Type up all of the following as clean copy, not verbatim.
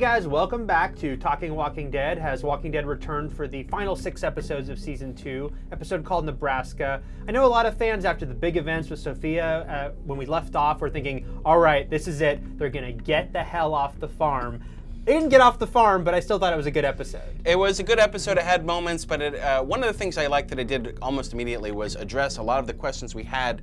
guys, welcome back to Talking Walking Dead. Has Walking Dead returned for the final 6 episodes of Season 2, episode called Nebraska. I know a lot of fans after the big events with Sophia, when we left off, were thinking, all right, this is it. They're going to get the hell off the farm. They didn't get off the farm, but I still thought it was a good episode. It was a good episode. It had moments, but one of the things I liked that it did almost immediately was address a lot of the questions we had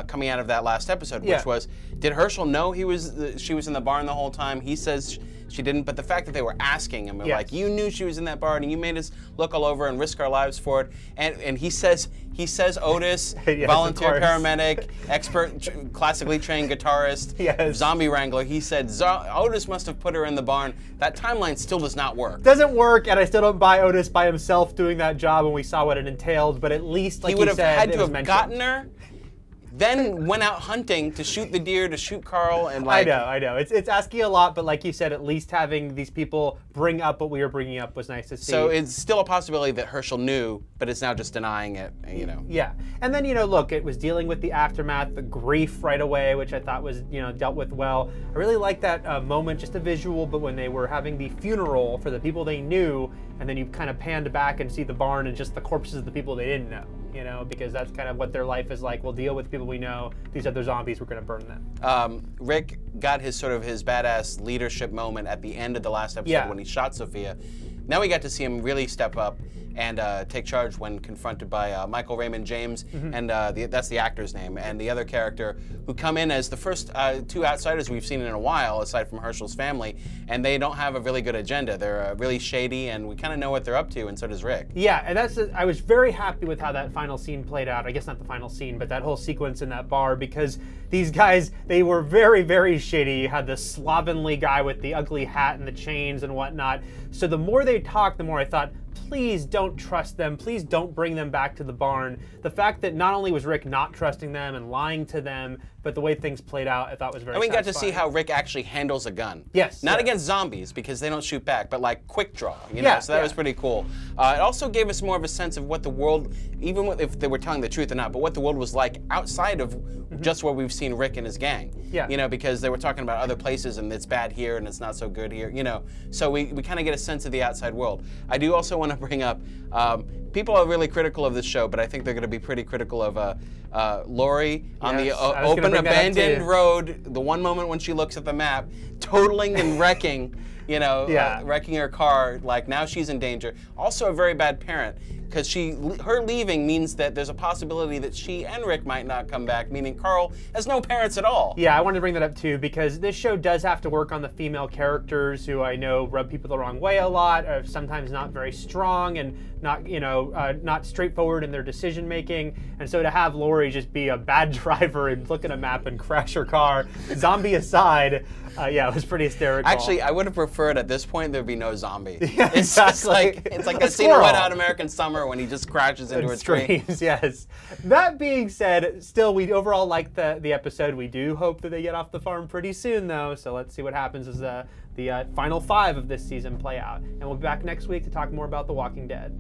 coming out of that last episode, which was, did Herschel know she was in the barn the whole time? He says she didn't, but the fact that they were asking him, like, you knew she was in that barn and you made us look all over and risk our lives for it. And he says Otis, yes, volunteer paramedic, expert, classically trained guitarist, zombie wrangler. He said Otis must have put her in the barn. That timeline still does not work. Doesn't work, and I still don't buy Otis by himself doing that job when we saw what it entailed, but at least, like he would have had to have gotten her, then went out hunting to shoot the deer, to shoot Carl, and like... I know. It's asking a lot, but like you said, at least having these people bring up what we were bringing up was nice to see. So it's still a possibility that Herschel knew, but it's now just denying it, you know. Yeah, and then, look, it was dealing with the aftermath, the grief right away, which I thought was, dealt with well. I really liked that moment, just a visual, but when they were having the funeral for the people they knew, and then you kind of panned back and see the barn and just the corpses of the people they didn't know. Because that's kind of what their life is like. We'll deal with people we know. These other zombies, we're going to burn them. Rick got his badass leadership moment at the end of the last episode when he shot Sophia. Now we got to see him really step up and take charge when confronted by Michael Raymond James, and that's the actor's name, and the other character who come in as the first 2 outsiders we've seen in a while, aside from Herschel's family, and they don't have a really good agenda. They're really shady, and we kind of know what they're up to, and so does Rick. Yeah, and I was very happy with how that final scene played out. I guess not the final scene, but that whole sequence in that bar, because these guys, they were very, very shady. You had the slovenly guy with the ugly hat and the chains and whatnot. So the more they talked, the more I thought, please don't trust them. Please don't bring them back to the barn. The fact that not only was Rick not trusting them and lying to them, but the way things played out, I thought was very satisfying. And we got to see how Rick actually handles a gun. Yes. Not against zombies, because they don't shoot back, but like quick draw, so that was pretty cool. It also gave us more of a sense of what the world, even if they were telling the truth or not, but what the world was like outside of just where we've seen Rick and his gang. Yeah. Because they were talking about other places and it's bad here and it's not so good here, So we kind of get a sense of the outside world. I do also want to bring up, people are really critical of this show, but I think they're going to be pretty critical of Lori on the open abandoned road, the one moment when she looks at the map, totaling and wrecking, wrecking her car, like now she's in danger. Also a very bad parent, because her leaving means that there's a possibility that she and Rick might not come back, meaning Carl has no parents at all. Yeah, I wanted to bring that up too, because this show does have to work on the female characters who I know rub people the wrong way a lot, are sometimes not very strong and not, not straightforward in their decision making. And so to have Lori just be a bad driver and look at a map and crash her car, zombie aside, it was pretty hysterical. Actually, I would have preferred at this point there'd be no zombie. Yeah, it's exactly. It's like that scene in Wet Hot American Summer when he just crashes into a tree. Yes. That being said, still, we overall like the episode. We do hope that they get off the farm pretty soon, though. So let's see what happens as the final 5 of this season play out. And we'll be back next week to talk more about The Walking Dead.